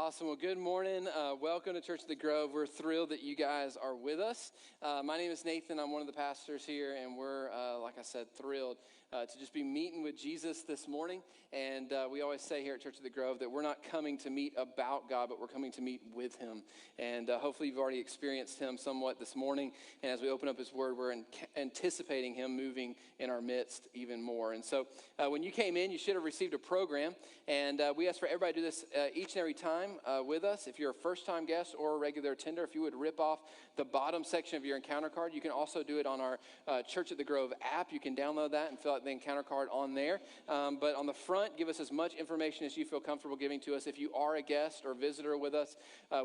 Awesome. Well, good morning. Welcome to Church of the Grove. We're thrilled that you guys are with us. My name is Nathan. I'm one of the pastors here, and we're, like I said, thrilled to just be meeting with Jesus this morning. And we always say here at Church of the Grove that we're not coming to meet about God, but we're coming to meet with him. And hopefully you've already experienced him somewhat this morning. And as we open up his word, we're anticipating him moving in our midst even more. And so when you came in, you should have received a program. And we ask for everybody to do this each and every time with us. If you're a first-time guest or a regular attender, if you would rip off the bottom section of your encounter card. You can also do it on our Church at the Grove app. You can download that and fill out the encounter card on there. But on the front, give us as much information as you feel comfortable giving to us. If you are a guest or visitor with us,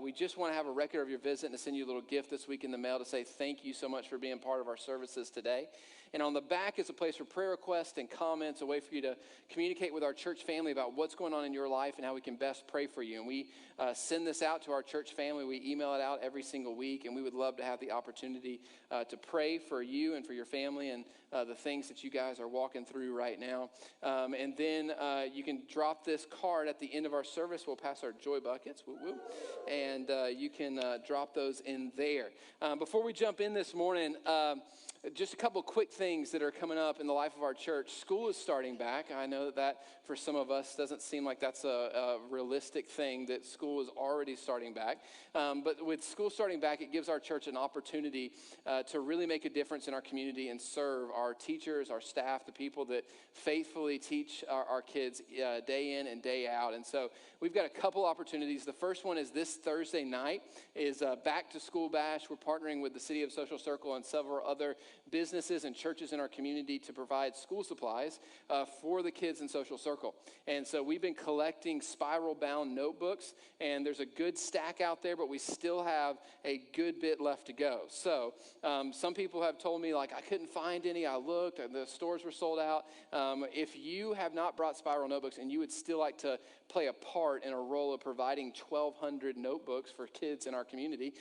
we just want to have a record of your visit and to send you a little gift this week in the mail to say thank you so much for being part of our services today. And on the back is a place for prayer requests and comments, a way for you to communicate with our church family about what's going on in your life and how we can best pray for you. And we send this out to our church family. We email it out every single week, and we would love to have the opportunity to pray for you and for your family and the things that you guys are walking through right now. And then you can drop this card at the end of our service. We'll pass our joy buckets, woo woo, and you can drop those in there. Before we jump in this morning, just a couple quick things that are coming up in the life of our church. School is starting back. I know that for some of us doesn't seem like that's a realistic thing, that school is already starting back. But with school starting back, it gives our church an opportunity to really make a difference in our community and serve our teachers, our staff, the people that faithfully teach our kids day in and day out. And so we've got a couple opportunities. The first one is this Thursday night is Back to School Bash. We're partnering with the City of Social Circle and several other businesses and churches in our community to provide school supplies for the kids in Social Circle. And so we've been collecting spiral-bound notebooks, and there's a good stack out there, but we still have a good bit left to go. So some people have told me, like, I couldn't find any. I looked, the stores were sold out. If you have not brought spiral notebooks and you would still like to play a part in a role of providing 1,200 notebooks for kids in our community,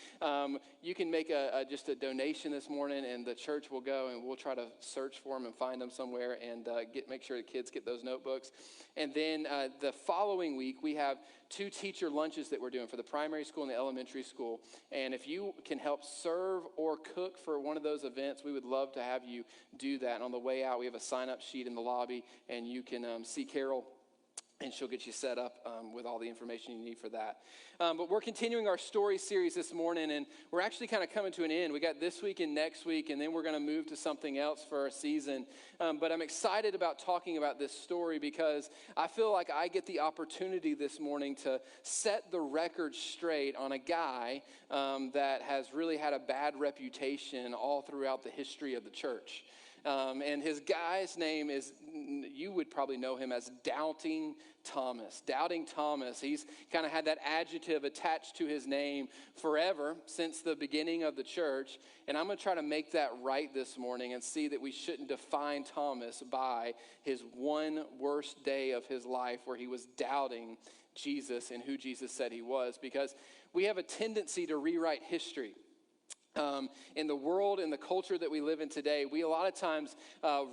you can make just a donation this morning, and the church will go and we'll try to search for them and find them somewhere and make sure the kids get those notebooks. And then the following week, we have 2 teacher lunches that we're doing for the primary school and the elementary school. And if you can help serve or cook for one of those events, we would love to have you do that. And on the way out, we have a sign-up sheet in the lobby, and you can see Carol, and she'll get you set up with all the information you need for that. But we're continuing our story series this morning, and we're actually kind of coming to an end. We got this week and next week, and then we're going to move to something else for our season. But I'm excited about talking about this story because I feel like I get the opportunity this morning to set the record straight on a guy that has really had a bad reputation all throughout the history of the church. And his guy's name is, you would probably know him as Doubting Thomas. Doubting Thomas. He's kind of had that adjective attached to his name forever since the beginning of the church. And I'm going to try to make that right this morning and see that we shouldn't define Thomas by his one worst day of his life where he was doubting Jesus and who Jesus said he was, because we have a tendency to rewrite history. In the world, in the culture that we live in today, we a lot of times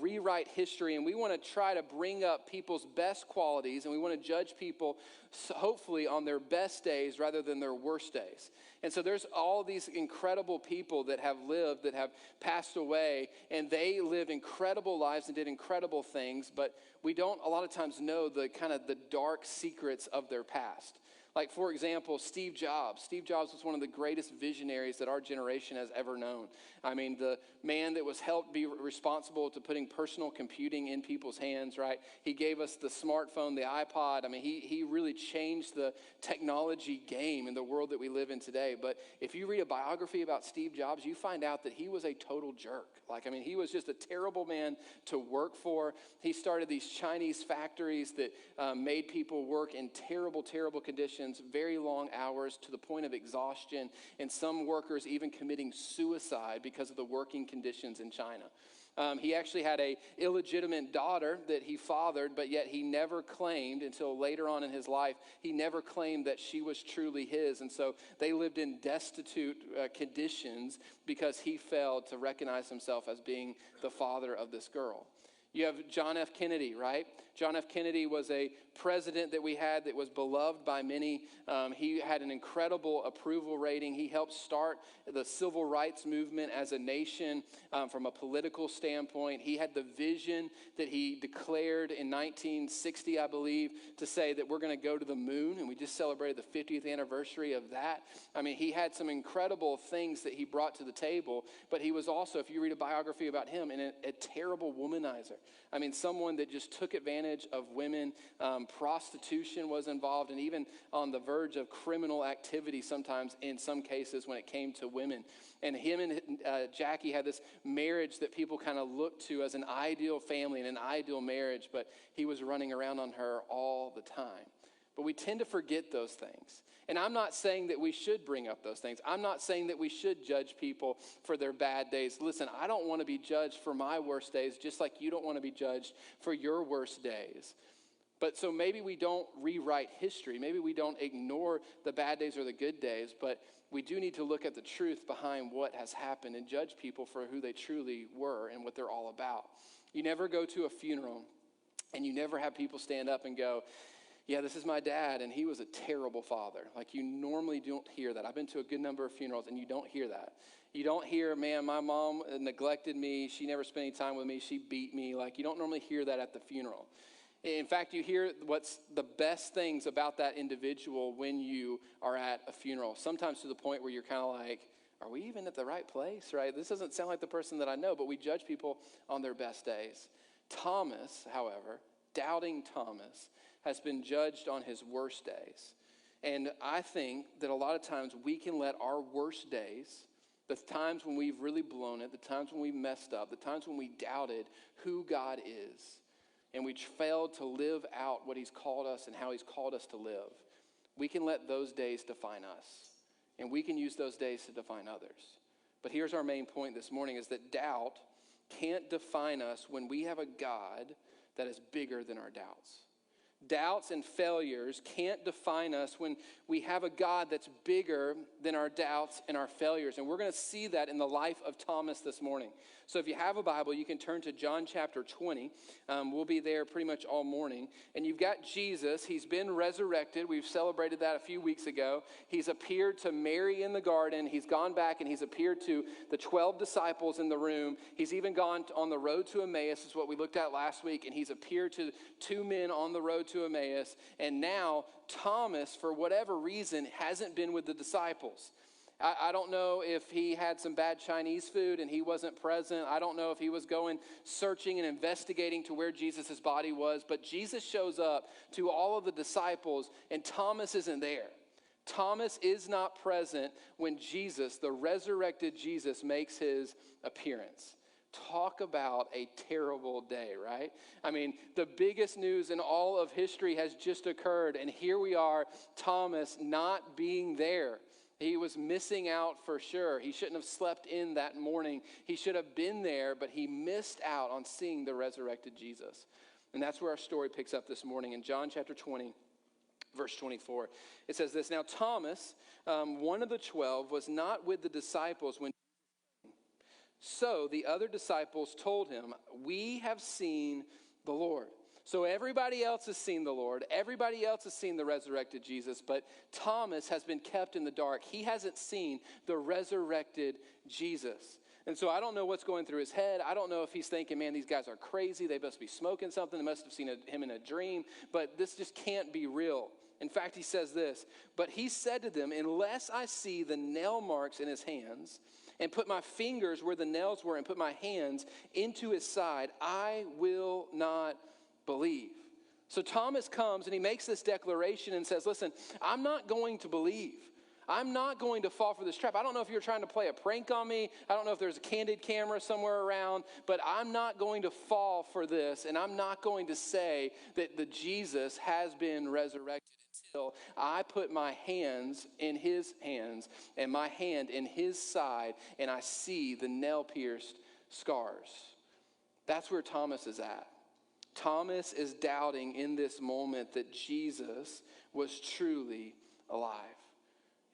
rewrite history, and we want to try to bring up people's best qualities, and we want to judge people hopefully on their best days rather than their worst days. And so there's all these incredible people that have lived, that have passed away, and they lived incredible lives and did incredible things, but we don't a lot of times know the kind of the dark secrets of their past. Like, for example, Steve Jobs. Steve Jobs was one of the greatest visionaries that our generation has ever known. I mean, the man that was helped be responsible to putting personal computing in people's hands, right? He gave us the smartphone, the iPod. I mean, he really changed the technology game in the world that we live in today. But if you read a biography about Steve Jobs, you find out that he was a total jerk. Like, I mean, he was just a terrible man to work for. He started these Chinese factories that made people work in terrible, terrible conditions, very long hours to the point of exhaustion, and some workers even committing suicide because of the working conditions in China. He actually had an illegitimate daughter that he fathered, but yet he never claimed until later on in his life, he never claimed that she was truly his. And so they lived in destitute conditions because he failed to recognize himself as being the father of this girl. You have John F. Kennedy, right? John F. Kennedy was a president that we had that was beloved by many. He had an incredible approval rating. He helped start the civil rights movement as a nation from a political standpoint. He had the vision that he declared in 1960, I believe, to say that we're going to go to the moon, and we just celebrated the 50th anniversary of that. I mean, he had some incredible things that he brought to the table, but he was also, if you read a biography about him, a terrible womanizer. I mean, someone that just took advantage of women. Prostitution was involved, and even on the verge of criminal activity sometimes in some cases when it came to women. And him and Jackie had this marriage that people kind of looked to as an ideal family and an ideal marriage, but he was running around on her all the time. But we tend to forget those things. And I'm not saying that we should bring up those things. I'm not saying that we should judge people for their bad days. Listen, I don't want to be judged for my worst days, just like you don't want to be judged for your worst days. But so maybe we don't rewrite history. Maybe we don't ignore the bad days or the good days, but we do need to look at the truth behind what has happened and judge people for who they truly were and what they're all about. You never go to a funeral and you never have people stand up and go, yeah, this is my dad, and he was a terrible father. Like, you normally don't hear that. I've been to a good number of funerals, and you don't hear that. You don't hear, man, my mom neglected me. She never spent any time with me. She beat me. Like, you don't normally hear that at the funeral. In fact, you hear what's the best things about that individual when you are at a funeral, sometimes to the point where you're kind of like, are we even at the right place, right? This doesn't sound like the person that I know, but we judge people on their best days. Thomas, however, doubting Thomas, has been judged on his worst days. And I think that a lot of times we can let our worst days, the times when we've really blown it, the times when we've messed up, the times when we doubted who God is, and we failed to live out what he's called us and how he's called us to live, we can let those days define us. And we can use those days to define others. But here's our main point this morning, is that doubt can't define us when we have a God that is bigger than our doubts. Doubts and failures can't define us when we have a God that's bigger than our doubts and our failures. And we're going to see that in the life of Thomas this morning. So if you have a Bible, you can turn to John chapter 20. We'll be there pretty much all morning. And you've got Jesus. He's been resurrected. We've celebrated that a few weeks ago. He's appeared to Mary in the garden. He's gone back and he's appeared to the 12 disciples in the room. He's even gone on the road to Emmaus, is what we looked at last week. And he's appeared to 2 men on the road to Emmaus. And now Thomas, for whatever reason, hasn't been with the disciples. I don't know if he had some bad Chinese food and he wasn't present. I don't know if he was going searching and investigating to where Jesus' body was. But Jesus shows up to all of the disciples and Thomas isn't there. Thomas is not present when Jesus, the resurrected Jesus, makes his appearance. Talk about a terrible day, right? I mean, the biggest news in all of history has just occurred, and here we are, Thomas not being there. He was missing out for sure. He shouldn't have slept in that morning. He should have been there, but he missed out on seeing the resurrected Jesus. And that's where our story picks up this morning in John chapter 20, verse 24. It says this, "Now Thomas, one of the 12, was not with the disciples when so the other disciples told him, 'We have seen the Lord.'" So everybody else has seen the Lord. Everybody else has seen the resurrected Jesus, but Thomas has been kept in the dark. He hasn't seen the resurrected Jesus. And so I don't know what's going through his head. I don't know if he's thinking, man, these guys are crazy. They must be smoking something. They must have seen him in a dream, but this just can't be real. In fact, he says this, "But he said to them, 'Unless I see the nail marks in his hands and put my fingers where the nails were and put my hands into his side, I will not believe.'" So Thomas comes and he makes this declaration and says, listen, I'm not going to believe. I'm not going to fall for this trap. I don't know if you're trying to play a prank on me. I don't know if there's a candid camera somewhere around, but I'm not going to fall for this. And I'm not going to say that the Jesus has been resurrected until I put my hands in his hands and my hand in his side and I see the nail-pierced scars. That's where Thomas is at. Thomas is doubting in this moment that Jesus was truly alive.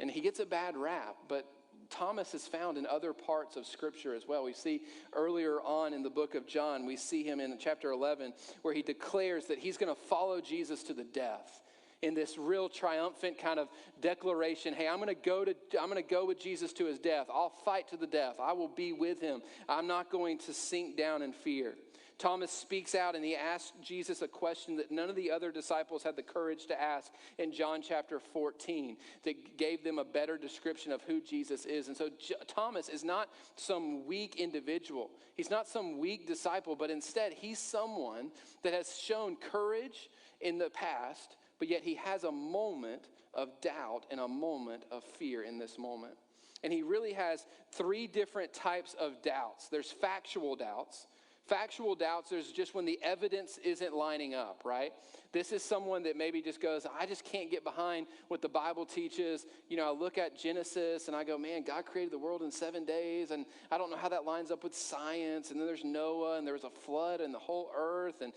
And he gets a bad rap, but Thomas is found in other parts of Scripture as well. We see earlier on in the book of John, we see him in chapter 11, where he declares that he's going to follow Jesus to the death. In this real triumphant kind of declaration, hey, I'm going to go with Jesus to his death. I'll fight to the death. I will be with him. I'm not going to sink down in fear. Thomas speaks out and he asks Jesus a question that none of the other disciples had the courage to ask in John chapter 14 that gave them a better description of who Jesus is. And so Thomas is not some weak individual. He's not some weak disciple, but instead he's someone that has shown courage in the past, but yet he has a moment of doubt and a moment of fear in this moment. And he really has three different types of doubts. There's factual doubts. Factual doubts, there's just when the evidence isn't lining up, right? This is someone that maybe just goes, I just can't get behind what the Bible teaches. You know, I look at Genesis and I go, man, God created the world in 7 days, and I don't know how that lines up with science. And then there's Noah, and there was a flood and the whole earth, and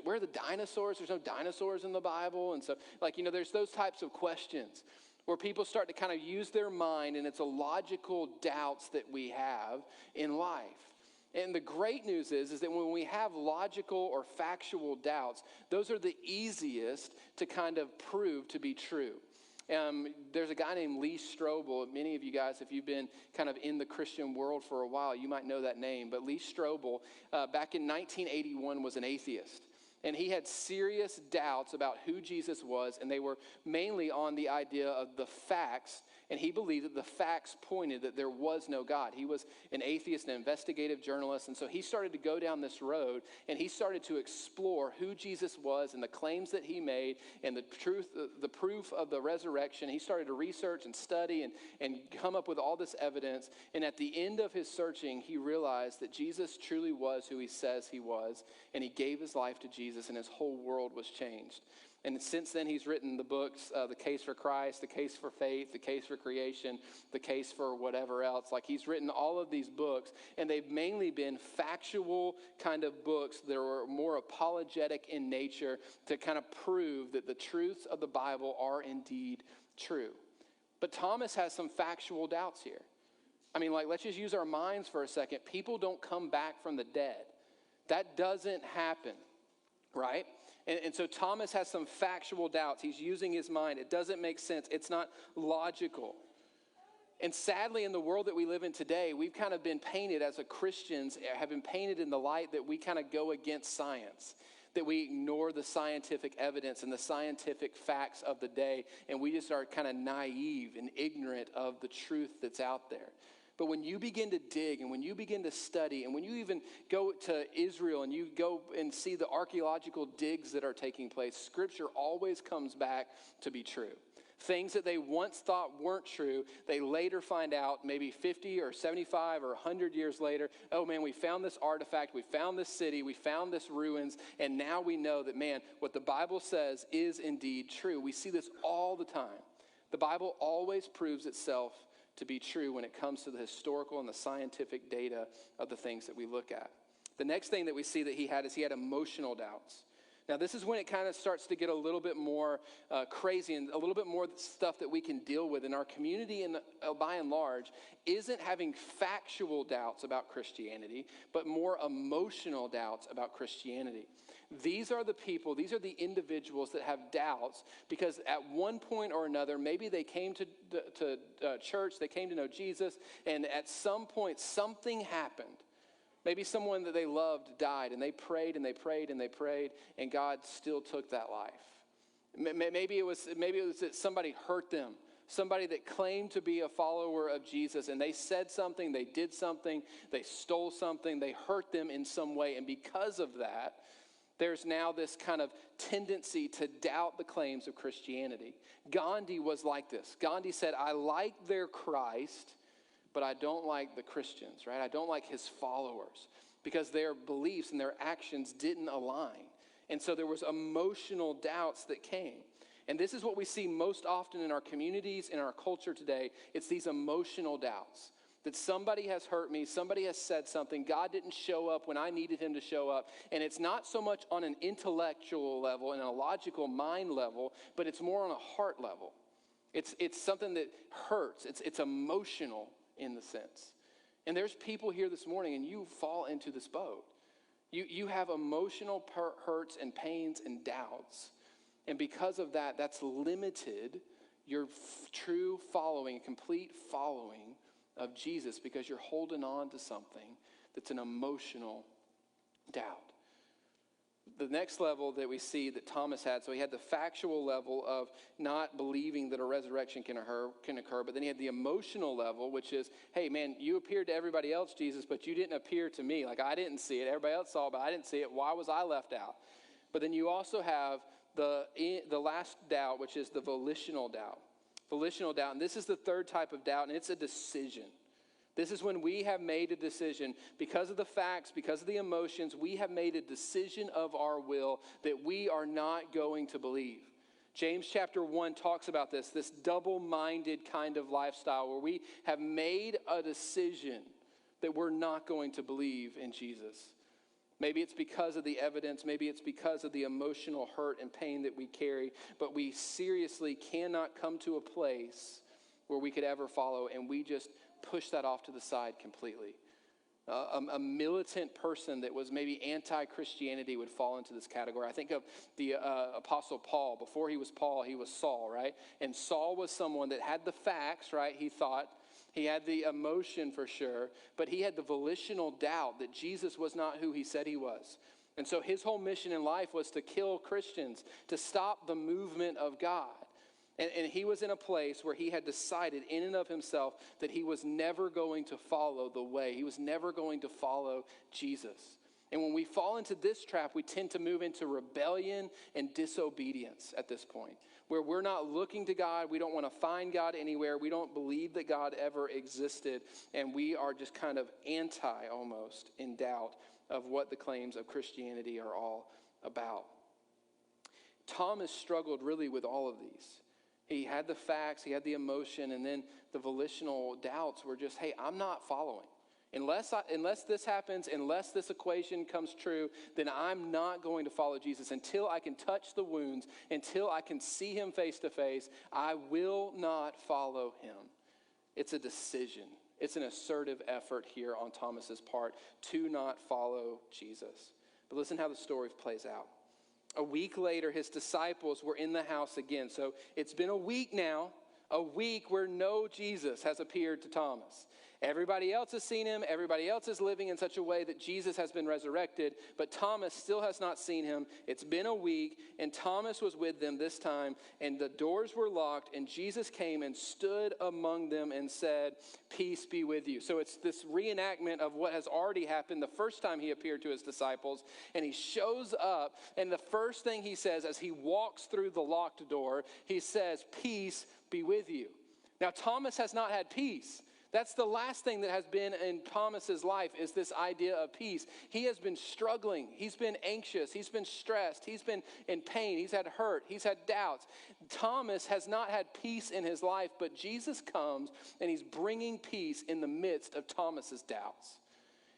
where are the dinosaurs? There's no dinosaurs in the Bible. And so, there's those types of questions where people start to kind of use their mind, and it's a logical doubts that we have in life. And the great news is that when we have logical or factual doubts, those are the easiest to kind of prove to be true. There's a guy named Lee Strobel. Many of you guys, if you've been kind of in the Christian world for a while, you might know that name. But Lee Strobel, back in 1981, was an atheist. And he had serious doubts about who Jesus was, and they were mainly on the idea of the facts. And he believed that the facts pointed that there was no God. He was an atheist, an investigative journalist. And so he started to go down this road, and he started to explore who Jesus was and the claims that he made and the truth, the proof of the resurrection. He started to research and study and come up with all this evidence. And at the end of his searching, he realized that Jesus truly was who he says he was. And he gave his life to Jesus, and his whole world was changed. And since then, he's written the books, The Case for Christ, The Case for Faith, The Case for Creation, The Case for whatever else. He's written all of these books, and they've mainly been factual kind of books that are more apologetic in nature to kind of prove that the truths of the Bible are indeed true. But Thomas has some factual doubts here. Let's just use our minds for a second. People don't come back from the dead. That doesn't happen, right? And so Thomas has some factual doubts. He's using his mind. It doesn't make sense. It's not logical. And sadly, in the world that we live in today, we've kind of been painted as Christians, have been painted in the light that we kind of go against science, that we ignore the scientific evidence and the scientific facts of the day, and we just are kind of naive and ignorant of the truth that's out there. But when you begin to dig and when you begin to study and when you even go to Israel and you go and see the archaeological digs that are taking place, Scripture always comes back to be true. Things that they once thought weren't true, they later find out maybe 50 or 75 or 100 years later, oh man, we found this artifact, we found this city, we found this ruins, and now we know that, man, what the Bible says is indeed true. We see this all the time. The Bible always proves itself to be true when it comes to the historical and the scientific data of the things that we look at. The next thing that we see that he had is he had emotional doubts. Now, this is when it kind of starts to get a little bit more crazy and a little bit more stuff that we can deal with in our community, and by and large, isn't having factual doubts about Christianity, but more emotional doubts about Christianity. These are the people, these are the individuals that have doubts because at one point or another, maybe they came to church, they came to know Jesus, and at some point something happened. Maybe someone that they loved died, and they prayed and they prayed and they prayed, and God still took that life. Maybe it was that somebody hurt them, somebody that claimed to be a follower of Jesus, and they said something, they did something, they stole something, they hurt them in some way, and because of that, there's now this kind of tendency to doubt the claims of Christianity. Gandhi was like this. Gandhi said, I like their Christ, but I don't like the Christians, right? I don't like his followers because their beliefs and their actions didn't align. And so there was emotional doubts that came. And this is what we see most often in our communities, in our culture today. It's these emotional doubts. That somebody has hurt me, somebody has said something, God didn't show up when I needed him to show up. And it's not so much on an intellectual level and a logical mind level, but it's more on a heart level. It's something that hurts. It's emotional in the sense. And there's people here this morning, and you fall into this boat. You have emotional hurts and pains and doubts. And because of that, that's limited your true following, complete following of Jesus, because you're holding on to something that's an emotional doubt. The next level that we see that Thomas had, so he had the factual level of not believing that a resurrection can occur, but then he had the emotional level, which is, hey man, you appeared to everybody else, Jesus, but you didn't appear to me. Like, I didn't see it. Everybody else saw it, but I didn't see it. Why was I left out? But then you also have the last doubt, which is the volitional doubt. Volitional doubt, and this is the third type of doubt, and it's a decision. This is when we have made a decision because of the facts, because of the emotions. We have made a decision of our will that we are not going to believe. James chapter 1 talks about this double-minded kind of lifestyle where we have made a decision that we're not going to believe in Jesus. Maybe it's because of the evidence, maybe it's because of the emotional hurt and pain that we carry, but we seriously cannot come to a place where we could ever follow, and we just push that off to the side completely. A militant person that was maybe anti-Christianity would fall into this category. I think of the Apostle Paul. Before he was Paul, he was Saul, right? And Saul was someone that had the facts, right? He thought. He had the emotion for sure, but he had the volitional doubt that Jesus was not who he said he was. And so his whole mission in life was to kill Christians, to stop the movement of God. And he was in a place where he had decided in and of himself that he was never going to follow the way. He was never going to follow Jesus. And when we fall into this trap, we tend to move into rebellion and disobedience at this point, where we're not looking to God. We don't want to find God anywhere. We don't believe that God ever existed. And we are just kind of anti, almost, in doubt of what the claims of Christianity are all about. Thomas struggled really with all of these. He had the facts, he had the emotion, and then the volitional doubts were just, hey, I'm not following. Unless this happens, unless this equation comes true, then I'm not going to follow Jesus. Until I can touch the wounds, until I can see him face to face, I will not follow him. It's a decision. It's an assertive effort here on Thomas's part to not follow Jesus. But listen how the story plays out. A week later, his disciples were in the house again. So it's been a week now, a week where no Jesus has appeared to Thomas. Everybody else has seen him. Everybody else is living in such a way that Jesus has been resurrected, but Thomas still has not seen him. It's been a week, and Thomas was with them this time, and the doors were locked, and Jesus came and stood among them and said, "Peace be with you." So it's this reenactment of what has already happened the first time he appeared to his disciples, and he shows up, and the first thing he says as he walks through the locked door, he says, "Peace be with you." Now, Thomas has not had peace. That's the last thing that has been in Thomas's life, is this idea of peace. He has been struggling. He's been anxious. He's been stressed. He's been in pain. He's had hurt. He's had doubts. Thomas has not had peace in his life, but Jesus comes and he's bringing peace in the midst of Thomas's doubts.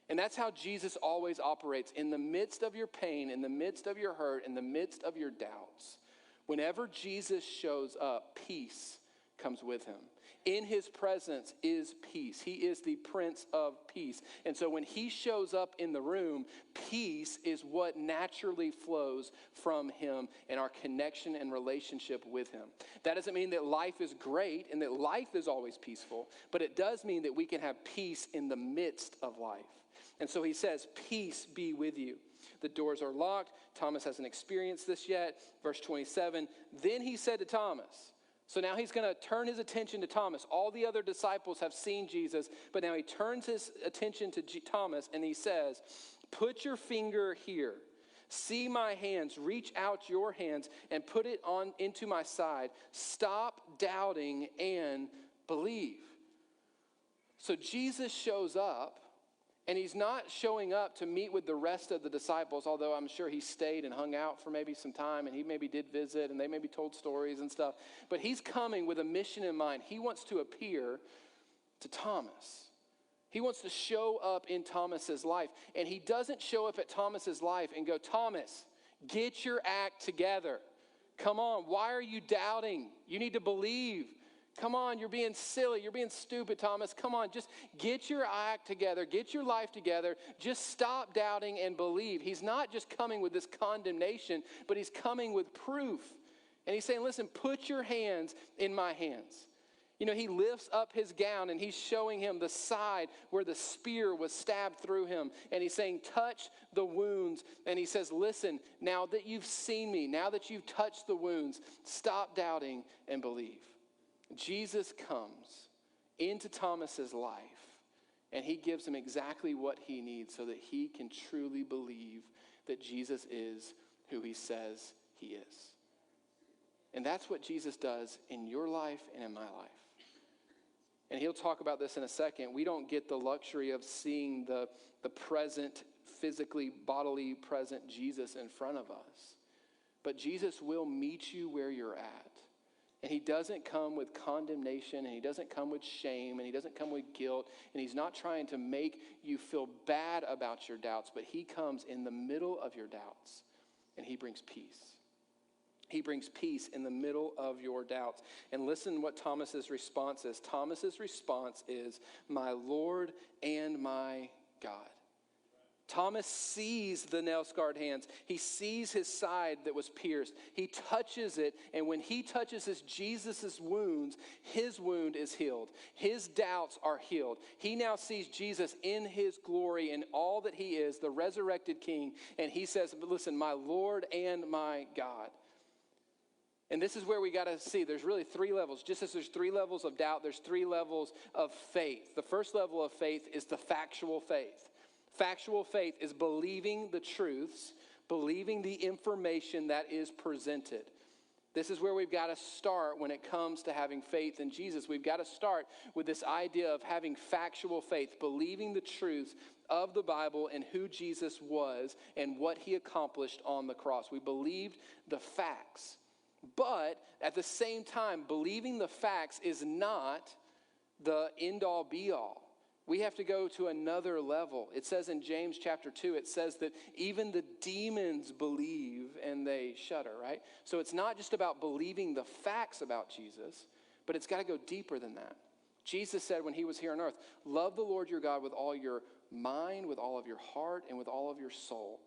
And that's how Jesus always operates, in the midst of your pain, in the midst of your hurt, in the midst of your doubts. Whenever Jesus shows up, peace comes with him. In his presence is peace. He is the Prince of Peace. And so when he shows up in the room, peace is what naturally flows from him and our connection and relationship with him. That doesn't mean that life is great and that life is always peaceful, but it does mean that we can have peace in the midst of life. And so he says, "Peace be with you." The doors are locked. Thomas hasn't experienced this yet. Verse 27, then he said to Thomas, so now he's going to turn his attention to Thomas. All the other disciples have seen Jesus, but now he turns his attention to Thomas and he says, "Put your finger here. See my hands. Reach out your hands and put it on into my side. Stop doubting and believe." So Jesus shows up, and he's not showing up to meet with the rest of the disciples, although I'm sure he stayed and hung out for maybe some time, and he maybe did visit, and they maybe told stories and stuff. But he's coming with a mission in mind. He wants to appear to Thomas. He wants to show up in Thomas's life. And he doesn't show up at Thomas's life and go, "Thomas, get your act together. Come on, why are you doubting? You need to believe. Come on, you're being silly. You're being stupid, Thomas. Come on, just get your act together. Get your life together. Just stop doubting and believe. He's not just coming with this condemnation, but he's coming with proof. And he's saying, listen, put your hands in my hands. You know, he lifts up his gown and he's showing him the side where the spear was stabbed through him. And he's saying, touch the wounds. And he says, listen, now that you've seen me, now that you've touched the wounds, stop doubting and believe. Jesus comes into Thomas's life and he gives him exactly what he needs so that he can truly believe that Jesus is who he says he is. And that's what Jesus does in your life and in my life. And he'll talk about this in a second. We don't get the luxury of seeing the present, physically, bodily present Jesus in front of us. But Jesus will meet you where you're at. And he doesn't come with condemnation, and he doesn't come with shame, and he doesn't come with guilt, and he's not trying to make you feel bad about your doubts, but he comes in the middle of your doubts, and he brings peace. He brings peace in the middle of your doubts. And listen what Thomas's response is. Thomas's response is, my Lord and my God. Thomas sees the nail-scarred hands. He sees his side that was pierced. He touches it, and when he touches Jesus' wounds, his wound is healed. His doubts are healed. He now sees Jesus in his glory and all that he is, the resurrected King, and he says, listen, my Lord and my God. And this is where we got to see there's really three levels. Just as there's three levels of doubt, there's three levels of faith. The first level of faith is the factual faith. Factual faith is believing the truths, believing the information that is presented. This is where we've got to start when it comes to having faith in Jesus. We've got to start with this idea of having factual faith, believing the truths of the Bible and who Jesus was and what he accomplished on the cross. We believed the facts. But at the same time, believing the facts is not the end-all be-all. We have to go to another level. It says in James chapter 2, it says that even the demons believe and they shudder, right? So it's not just about believing the facts about Jesus, but it's got to go deeper than that. Jesus said when he was here on earth, love the Lord your God with all your mind, with all of your heart, and with all of your soul.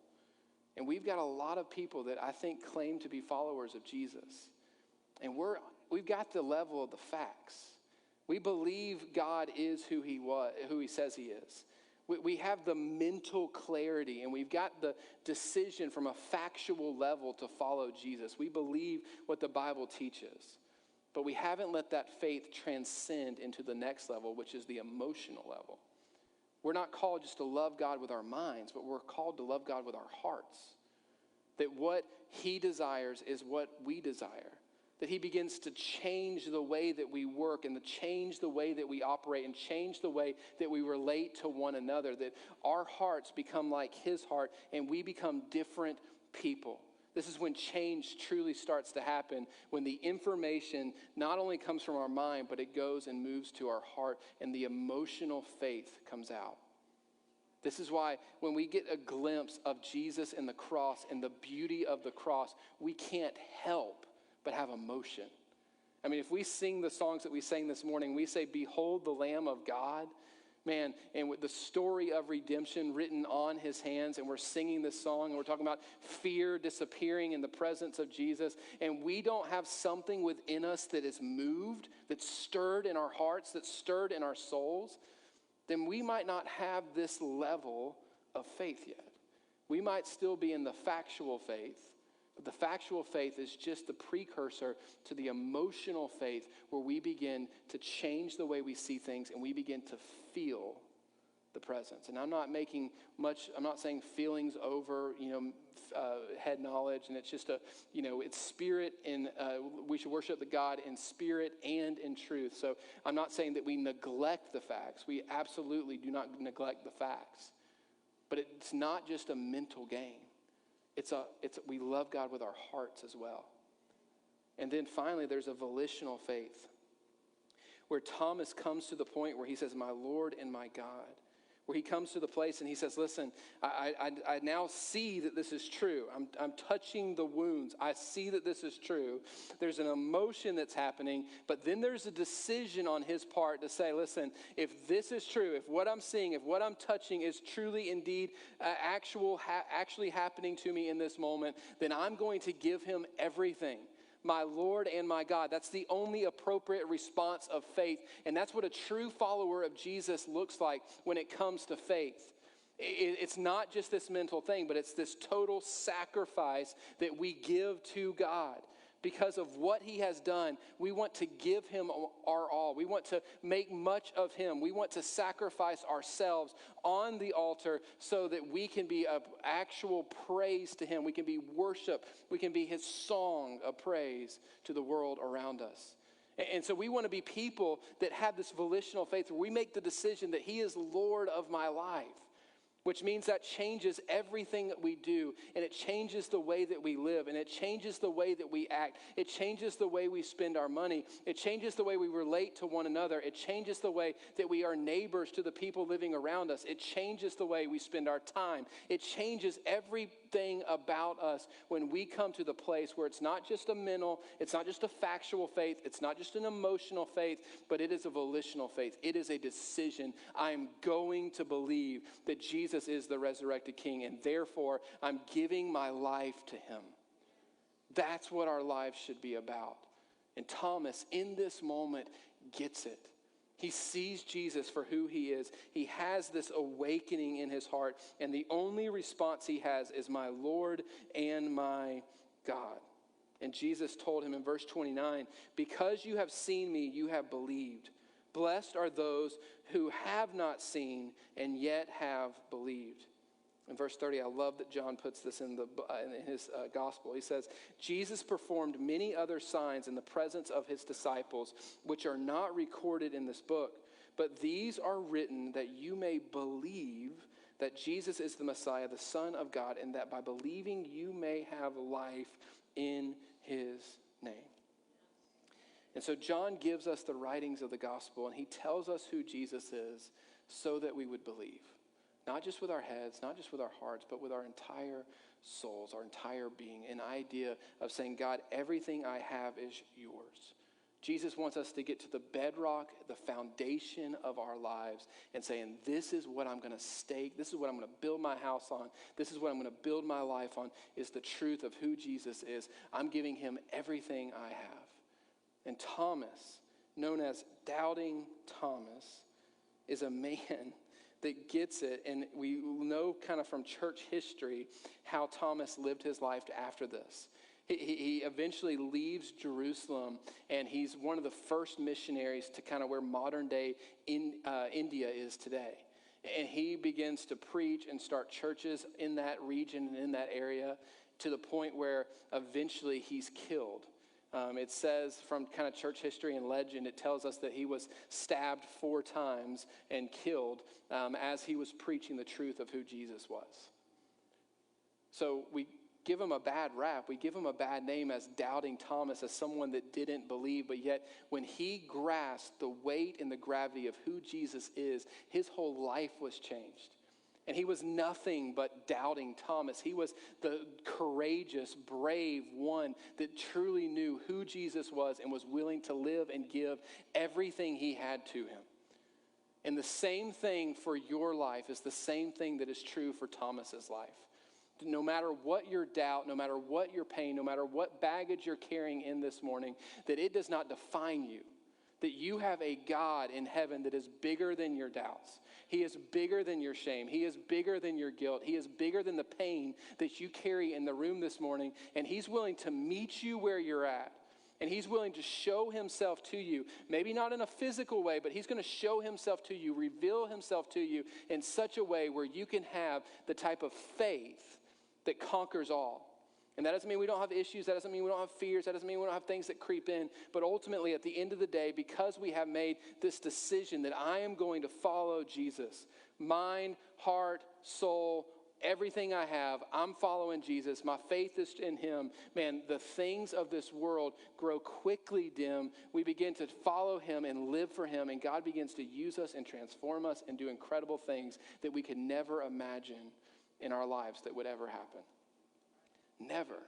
And we've got a lot of people that I think claim to be followers of Jesus. And we've got the level of the facts. We believe God is who he says he is. We have the mental clarity, and we've got the decision from a factual level to follow Jesus. We believe what the Bible teaches. But we haven't let that faith transcend into the next level, which is the emotional level. We're not called just to love God with our minds, but we're called to love God with our hearts. That what he desires is what we desire. That he begins to change the way that we work and to change the way that we operate and change the way that we relate to one another. That our hearts become like his heart and we become different people. This is when change truly starts to happen, when the information not only comes from our mind, but it goes and moves to our heart and the emotional faith comes out. This is why when we get a glimpse of Jesus and the cross and the beauty of the cross, we can't help but have emotion. I mean, if we sing the songs that we sang this morning, we say, behold the Lamb of God, man, and with the story of redemption written on his hands, and we're singing this song, and we're talking about fear disappearing in the presence of Jesus, and we don't have something within us that is moved, that's stirred in our hearts, that's stirred in our souls, then we might not have this level of faith yet. We might still be in the factual faith, but the factual faith is just the precursor to the emotional faith where we begin to change the way we see things and we begin to feel the presence. And I'm not saying feelings over, head knowledge, and it's just it's spirit, and we should worship the God in spirit and in truth. So I'm not saying that we neglect the facts. We absolutely do not neglect the facts. But it's not just a mental game. We love God with our hearts as well. And then finally, there's a volitional faith where Thomas comes to the point where he says, my Lord and my God. where he comes to the place and he says, listen, I now see that this is true. I'm touching the wounds. I see that this is true. There's an emotion that's happening, but then there's a decision on his part to say, listen, if this is true, if what I'm seeing, if what I'm touching is truly indeed actually happening to me in this moment, then I'm going to give him everything. My Lord and my God. That's the only appropriate response of faith. And that's what a true follower of Jesus looks like when it comes to faith. It's not just this mental thing, but it's this total sacrifice that we give to God. Because of what he has done, we want to give him our all. We want to make much of him. We want to sacrifice ourselves on the altar so that we can be an actual praise to him. We can be worship. We can be his song of praise to the world around us. And so we want to be people that have this volitional faith where we make the decision that he is Lord of my life. Which means that changes everything that we do, and it changes the way that we live, and it changes the way that we act. It changes the way we spend our money. It changes the way we relate to one another. It changes the way that we are neighbors to the people living around us. It changes the way we spend our time. It changes everything about us when we come to the place where it's not just a mental, it's not just a factual faith, it's not just an emotional faith, but it is a volitional faith. It is a decision. I'm going to believe that Jesus is the resurrected King, and therefore I'm giving my life to him. That's what our lives should be about. And Thomas, in this moment, gets it. He sees Jesus for who he is. He has this awakening in his heart, and the only response he has is my Lord and my God. And Jesus told him in verse 29, because you have seen me, you have believed. Blessed are those who have not seen and yet have believed. In verse 30, I love that John puts this in his gospel. He says, Jesus performed many other signs in the presence of his disciples, which are not recorded in this book. But these are written that you may believe that Jesus is the Messiah, the Son of God, and that by believing you may have life in his name. And so John gives us the writings of the gospel, and he tells us who Jesus is so that we would believe. Not just with our heads, not just with our hearts, but with our entire souls, our entire being. An idea of saying, God, everything I have is yours. Jesus wants us to get to the bedrock, the foundation of our lives, and saying, this is what I'm going to stake, this is what I'm going to build my house on, this is what I'm going to build my life on, is the truth of who Jesus is. I'm giving him everything I have. And Thomas, known as Doubting Thomas, is a man that gets it. And we know kind of from church history how Thomas lived his life after this. He eventually leaves Jerusalem, and he's one of the first missionaries to kind of where modern day India is today. And he begins to preach and start churches in that region and in that area to the point where eventually he's killed. It says from kind of church history and legend, it tells us that he was stabbed 4 times and killed as he was preaching the truth of who Jesus was. So we give him a bad rap. We give him a bad name as Doubting Thomas, as someone that didn't believe. But yet when he grasped the weight and the gravity of who Jesus is, his whole life was changed. And he was nothing but Doubting Thomas. He was the courageous, brave one that truly knew who Jesus was and was willing to live and give everything he had to him. And the same thing for your life is the same thing that is true for Thomas's life. No matter what your doubt, no matter what your pain, no matter what baggage you're carrying in this morning, that it does not define you. That you have a God in heaven that is bigger than your doubts. He is bigger than your shame. He is bigger than your guilt. He is bigger than the pain that you carry in the room this morning. And he's willing to meet you where you're at. And he's willing to show himself to you. Maybe not in a physical way, but he's going to show himself to you, reveal himself to you in such a way where you can have the type of faith that conquers all. And that doesn't mean we don't have issues. That doesn't mean we don't have fears. That doesn't mean we don't have things that creep in. But ultimately, at the end of the day, because we have made this decision that I am going to follow Jesus, mind, heart, soul, everything I have, I'm following Jesus. My faith is in him. Man, the things of this world grow quickly dim. We begin to follow him and live for him, and God begins to use us and transform us and do incredible things that we could never imagine in our lives that would ever happen. Never.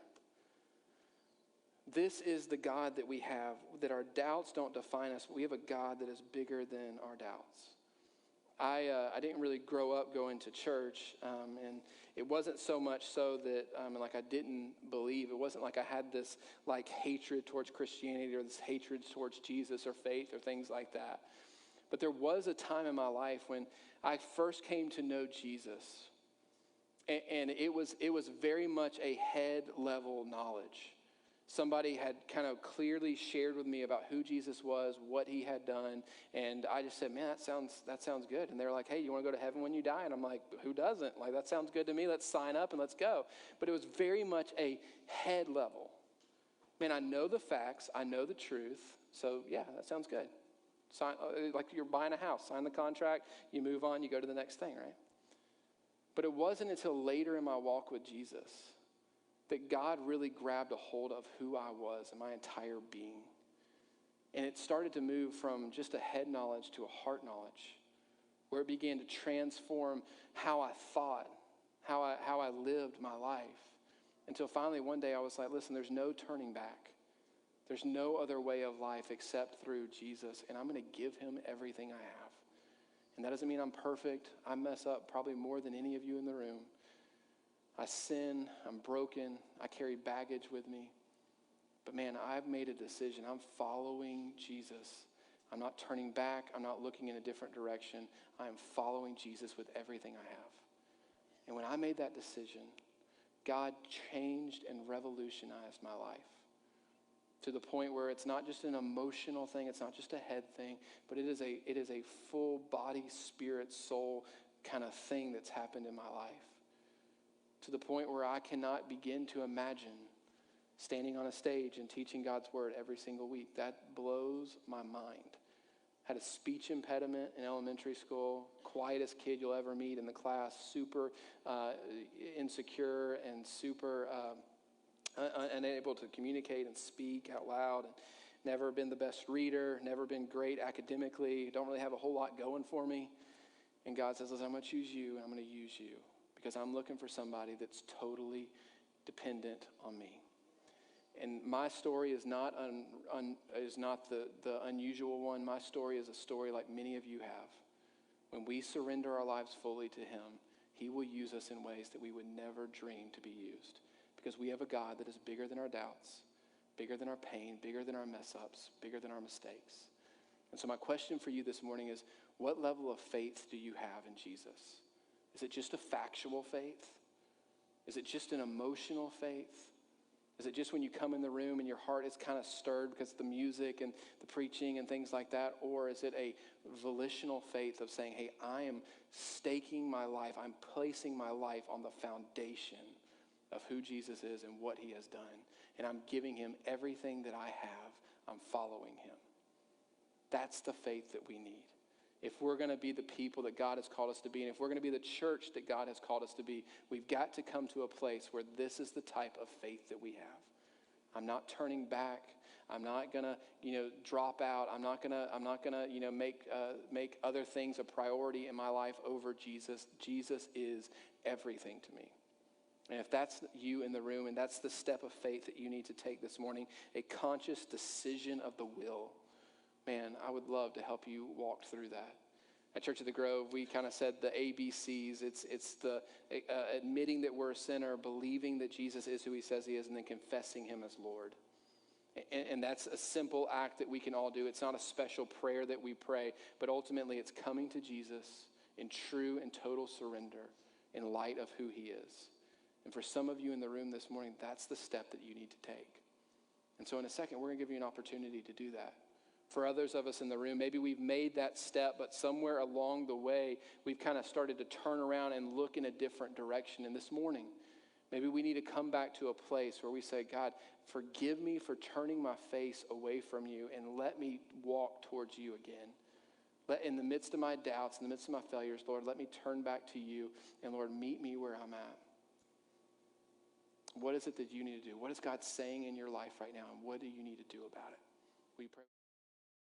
This is the God that we have, that our doubts don't define us. We have a God that is bigger than our doubts. I didn't really grow up going to church, and it wasn't so much so that like I didn't believe. It wasn't like I had this like hatred towards Christianity or this hatred towards Jesus or faith or things like that. But there was a time in my life when I first came to know Jesus, and it was very much a head level knowledge. Somebody had kind of clearly shared with me about who Jesus was, what he had done, and I just said, man, that sounds good. And they were like, hey, you want to go to heaven when you die? And I'm like, who doesn't? Like, that sounds good to me. Let's sign up and let's go. But it was very much a head level. Man, I know the facts. I know the truth. So, yeah, that sounds good. Sign, like you're buying a house. Sign the contract. You move on. You go to the next thing, right? But it wasn't until later in my walk with Jesus that God really grabbed a hold of who I was and my entire being. And it started to move from just a head knowledge to a heart knowledge, where it began to transform how I thought, how I lived my life. Until finally one day I was like, listen, there's no turning back. There's no other way of life except through Jesus, and I'm going to give him everything I have. And that doesn't mean I'm perfect. I mess up probably more than any of you in the room. I sin, I'm broken, I carry baggage with me. But man, I've made a decision. I'm following Jesus. I'm not turning back. I'm not looking in a different direction. I am following Jesus with everything I have. And when I made that decision, God changed and revolutionized my life to the point where it's not just an emotional thing. It's not just a head thing, but it is a full body, spirit, soul kind of thing that's happened in my life. To the point where I cannot begin to imagine standing on a stage and teaching God's word every single week. That blows my mind. Had a speech impediment in elementary school, quietest kid you'll ever meet in the class, super insecure and super unable to communicate and speak out loud. And never been the best reader, never been great academically, don't really have a whole lot going for me. And God says, listen, I'm going to choose you and I'm going to use you, because I'm looking for somebody that's totally dependent on me. And my story is not the unusual one. My story is a story like many of you have. When we surrender our lives fully to him, he will use us in ways that we would never dream to be used. Because we have a God that is bigger than our doubts, bigger than our pain, bigger than our mess ups, bigger than our mistakes. And so my question for you this morning is, what level of faith do you have in Jesus? Is it just a factual faith? Is it just an emotional faith? Is it just when you come in the room and your heart is kind of stirred because of the music and the preaching and things like that? Or is it a volitional faith of saying, hey, I am staking my life, I'm placing my life on the foundation of who Jesus is and what he has done, and I'm giving him everything that I have, I'm following him. That's the faith that we need. If we're going to be the people that God has called us to be, and if we're going to be the church that God has called us to be, we've got to come to a place where this is the type of faith that we have. I'm not turning back. I'm not going to, drop out. I'm not going to, make other things a priority in my life over Jesus. Jesus is everything to me. And if that's you in the room, and that's the step of faith that you need to take this morning, a conscious decision of the will, man, I would love to help you walk through that. At Church of the Grove, we kind of said the ABCs. It's the admitting that we're a sinner, believing that Jesus is who he says he is, and then confessing him as Lord. And that's a simple act that we can all do. It's not a special prayer that we pray, but ultimately it's coming to Jesus in true and total surrender in light of who he is. And for some of you in the room this morning, that's the step that you need to take. And so in a second, we're going to give you an opportunity to do that. For others of us in the room, maybe we've made that step, but somewhere along the way, we've kind of started to turn around and look in a different direction. And this morning, maybe we need to come back to a place where we say, God, forgive me for turning my face away from you and let me walk towards you again. But in the midst of my doubts, in the midst of my failures, Lord, let me turn back to you. And Lord, meet me where I'm at. What is it that you need to do? What is God saying in your life right now? And what do you need to do about it? We pray.